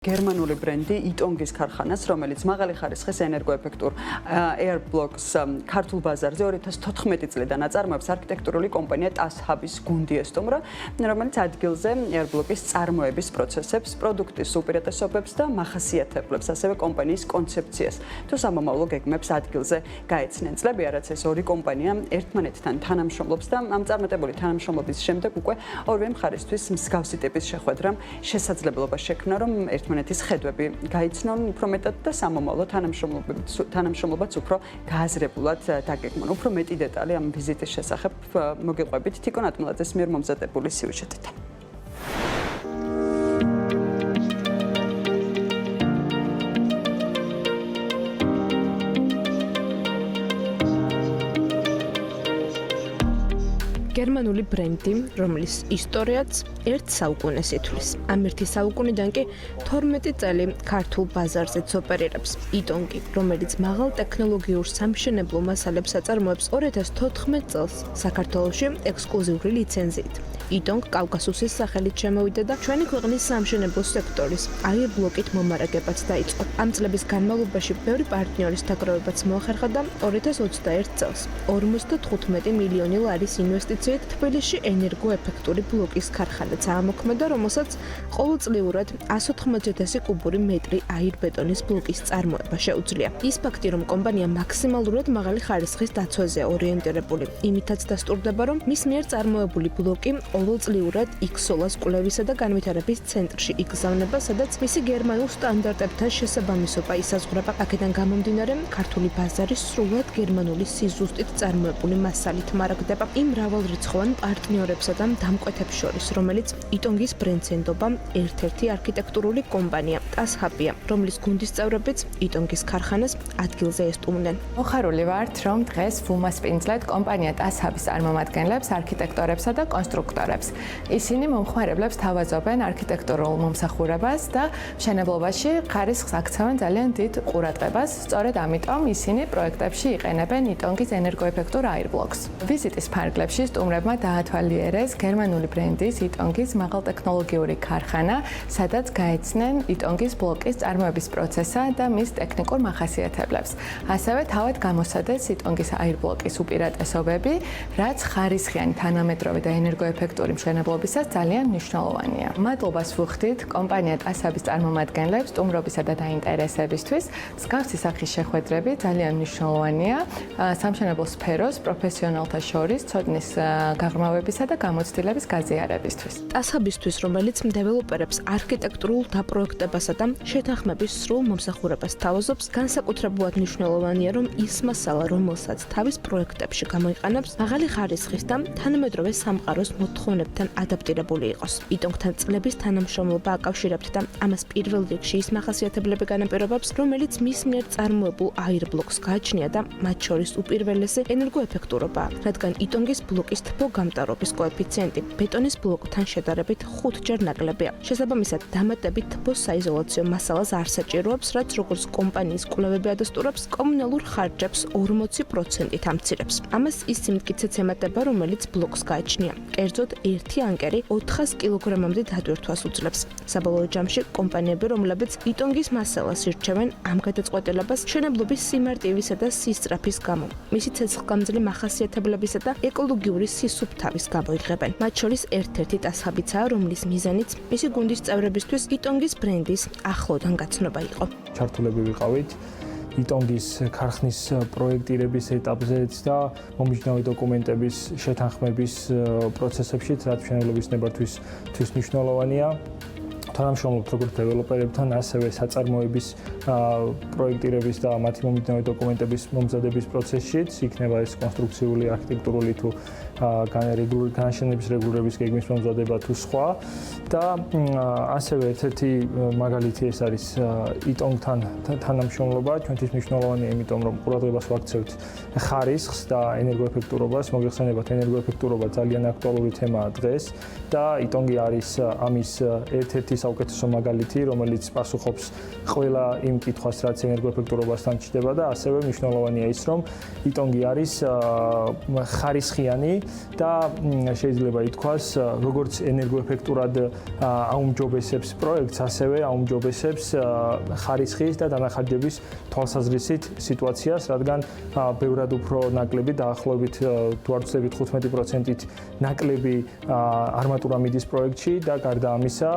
გერმანული ბრენდი იტონგის ქარხანას, რომელიც მაღალი ხარისხის ენერგოეფექტურ Airblock-ს ქართულ ბაზარზე 2014 წლიდან აწარმოებს არქიტექტურული კომპანია TASHABის გუნდი ესტუმრა, რომელიც ადგილზე Airblock-ის წარმოების პროცესებს, პროდუქტის უპირატესობებს და მახასიათებლებს, ასევე კომპანიის კონცეფციას. თუ სამომავლო გეგმებს ადგილზე გაეცნენ. წლებია, რაც ეს ორი კომპანია ერთმანეთთან თანამშრომლობს და ამ წარმატებული თანამშრომლობის შემდეგ უკვე ორივე მხარისთვის მსგავსი ტიპის შეხვედრამ შესაძლებლობა შექმნა, რომ ერთმანეთის ხედვები გაიცნონ უფრო მეტად და სამომავლო თანამშრომლობაც უფრო გააზრებულად დაგეგმონ. უფრო მეტი დეტალი ამ ვიზიტის შესახებ მოგიყვებით თიკონ ატმილაძეს მიერ მომზადებული სიუჟეტით. გერმანული ბრენდი, რომლის ისტორიაც ერთ საუკუნეს ითვლის. ამ ერთი საუკუნიდან კი 12 წელი ქართულ ბაზარზეც ოპერირებს. იტონგი, რომელიც მაღალ ტექნოლოგიურ სამშენებლო მასალებს აწარმოებს 2014 წელს საქართველოში ექსკლუზიური ლიცენზიით. იტონგ კავკასუსის სახელით შემოვიდა და ჩვენი ქვეყნის სამშენებლო სექტორის Airblock-ით მომარაგებაც დაიწყო. ამ წლების განმავლობაში ბევრი პარტნიორის დაგროვებაც მოახერხა და 2021 წელს 55 მილიონი ლარის ინვესტიციით თბილისში ენერგოეფექტური ბლოკის ქარხანაც აამოქმედა, რომელსაც ყოველწლიურად 180,000 კუბური მეტრი აირბეტონის ბლოკის წარმოება შეუძლია. ის ფაქტი, რომ კომპანია მაქსიმალურად მაღალი ხარისხის დაცვაზეა ორიენტირებული, იმითაც დასტურდება, რომ მის მიერ წარმოებული ბლოკი ყოველწლიურად X-SOLAS კვლევისა და განვითარების ცენტრში იგზავნება, სადაც მისი გერმანულ სტანდარტებთან შესაბამისობა ისაზღვრება. აქედან გამომდინარე, ქართული ბაზარი სრულად გერმანული სიზუსტით წარმოებული მასალით მარაგდება იმ მრავალრიცხოვან პარტნიორებსა და დამკვეთებს შორის, რომელიც იტონგის ბრენდს ენდობა ერთ-ერთი არქიტექტურული კომპანია TASHAB-ია, რომლის გუნდის წევრებიც იტონგის ქარხანას ადგილზე ესტუმრნენ. მოხარული ვართ, რომ დღეს ვუმასპინძლეთ კომპანია TASHAB-ის წარმომადგენლებს, არქიტექტორებსა და კონსტრუქტორებს. ისინი მომხმარებლებს თავაზობენ არქიტექტურულ მომსახურებას და მშენებლობაში ხარისხს აქცევენ ძალიან დიდ ყურადღებას. სწორედ ამიტომ ისინი პროექტებში იყენებენ იტონგის ენერგოეფექტურ Airblock-ს. ვიზიტის ფარგლებში სტუმრებმა დაათვალიერეს გერმანული ბრენდის იტონგის მაღალტექნოლოგიური ქარხანა, სადაც გაეცნენ იტონგის ბლოკის წარმოების პროცესსა და მის ტექნიკურ მახასიათებლებს. ასევე თავად გამოსცადეს იტონგის Airblock-ის უპირატესობები, რაც ხარისხიანი თანამედროვე და ენერგოეფექტური მშენებლობისას ძალიან მნიშვნელოვანია. მადლობას ვუხდით კომპანია TASHAB-ის წარმომადგენლებს სტუმრობისა და დაინტერესებისთვის. მსგავსი სახის შეხვედრები ძალიან მნიშვნელოვანია სამშენებლო სფეროს პროფესიონალთა შორის ცოდნის გაღრმავებისა და გამოცდილების გაზიარებისთვის. TASHAB-ისთვის, რომელიც დეველოპერებს არქიტექტურულ დაპროექტებასა და შეთანხმების სრულ მომსახურებას თავაზობს, განსაკუთრებულად მნიშვნელოვანია, რომ ის მასალა, რომელსაც თავის პროექტებში გამოიყენებს, მაღალი ხარისხის და თანამედროვე სამყაროს მოთხოვნებთან ადაპტირებული იყოს. იტონგთან წლების თანამშრომლობა აკავშირებთ და ამას პირველ რიგში ის მახასიათებლები განაპირობებს, რომელიც მის მიერ წარმოებულ Airblock-ს გააჩნია და მათ შორის უპირველესი ენერგოეფექტურობაა, რადგან იტონგის ბლოკის თბოგამტარობის კოეფიციენტი ბეტონის ბლოკთან შედარებით 5-ჯერ ნაკლებია. შესაბამისად, დამატებით თბოსაიზოლაციო მასალას არ საჭიროებს, რაც როგორც კომპანიის კვლევები ადასტურებს, კომუნალურ ხარჯებს 40%-ით ამცირებს. ამას ის სიმტკიცეც ემატება, რომელიც ბლოკს გააჩნია. კერძოდ, ერთი ანკერი 400 კილოგრამამდე დატვირთვას უძლებს. საბოლოო ჯამში, კომპანიები, რომლებიც იტონგის მასალას ირჩევენ, ამ გადაწყვეტილებას მშენებლობის სიმარტივისა და სისწრაფის გამო, მისი ცეცხლგამძლე მახასიათებლებისა და ეკოლოგიური სისუფთავის გამო იღებენ. მათ შორის ერთ-ერთი TASHAB-იცაა, რომლის მიზანიც მისი გუნდის წევრებისთვის იტონგის ბრენდის ახლოდან გაცნობა იყო. ჩართულები ვიყავით იტონგის ქარხნის პროექტირების ეტაპზეც და მომიჯნავი დოკუმენტების შეთანხმების პროცესებში, რაც მშენებლობის ნებართვის მნიშვნელოვანია. თანამშრომლობთ როგორც დეველოპერებთან, ასევე საწარმოების პროექტირების და მათი მომიჯნავი დოკუმენტების მომზადების პროცესშიც, იქნება ეს კონსტრუქციული, არქიტექტურული თუ განშენების რეგულირების გეგმის მომზადება თუ სხვა. და ასევე ერთ-ერთი მაგალითი ეს არის იტონგთან თანამშრომლობა. ჩვენთვის მნიშვნელოვანია, იმიტომ რომ ყურადღებას ვაქცევთ ხარისხს და ენერგოეფექტურობას. მოგეხსენებათ, ენერგოეფექტურობა ძალიან აქტუალური თემაა დღეს და იტონგი არის ამის ერთ-ერთი საუკეთესო მაგალითი, რომელიც პასუხობს ყველა იმ კითხვას, რაც ენერგოეფექტურობასთან ჩნდება და ასევე მნიშვნელოვანია ის, რომ იტონგი არის ხარისხიანი და შეიძლება ითქვას, როგორც ენერგოეფექტურად აუმჯობესებს პროექტს, ასევე აუმჯობესებს ხარისხის და დანახარჯების თვალსაზრისით სიტუაციას, რადგან ბევრად უფრო ნაკლები დაახლოებით თუ არ ვცდებით 15%-ით ნაკლები არმატურა მიდის პროექტში და გარდა ამისა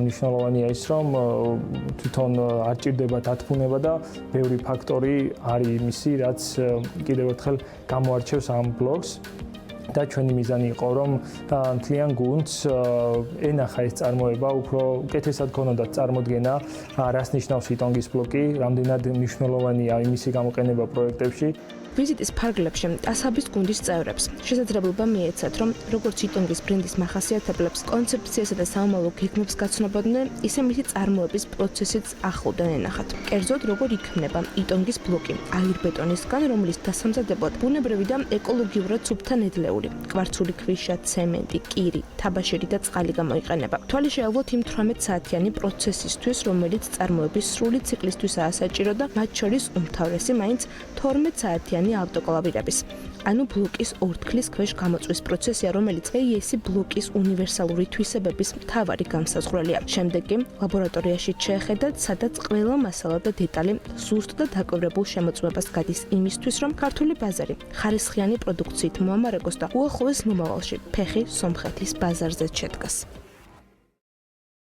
მნიშვნელოვანია ის, რომ თვითონ არ ჭირდება დათბუნება და ბევრი ფაქტორი არის იმისი, რაც კიდევ ერთხელ გამოარჩევს ამ ბლოკს. და ჩვენი მიზანი იყო, რომ მთლიან გუნდს ენახა ეს წარმოება, უფრო უკეთესად ქონოდათ წარმოდგენა, რას ნიშნავს იტონგის ბლოკი, რამდენად მნიშვნელოვანია მისი გამოყენება პროექტებში. ვიზიტის ფარგლებში ტასაბის გუნდის წევრებს შესაძლებლობა მიეცათ, რომ როგორც იტონგის ბრენდის მახასიათებლებს, კონცეფციასა და საომალო გეგმებს გაცნობოდნენ, ისე მისი წარმოების პროცესიც ახლოდან ენახათ. კერძოდ, როგორ იქმნება იტონგის ბლოკი, აირბეტონისგან, რომლის დასამზადებლად ბუნებრივი და ეკოლოგიურად სუფთა ნედლეული, კვარცული ქვიშა, ცემენტი, კირი, თაბაშირი და წყალი გამოიყენება. თვალი შეალვოთ იმ 18 საათიანი პროცესისთვის, რომელიც წარმოების სრული ციკლისთვისაა საჭირო და მათ შორის უმთავრესი მაინც 12 საათიანი ავტოკლავირების. ანუ ბლოკის ორთქლის ქვეშ გამოწვის პროცესია, რომელიც AES ბლოკის უნივერსალური თვისებების მთავარი განსაზღვრელია. შემდეგ კი ლაბორატორიაში შეეხედათ, სადაც ყველა მასალა და დეტალი ზუსტ და დაკვირვებულ შემოწმებას გადის იმისთვის, რომ ქართული ბაზარი ხარისხიანი პროდუქციით მოამარაგოს და უახლოეს მომავალში ფეხი სომხეთის ბაზარზეც შედგას.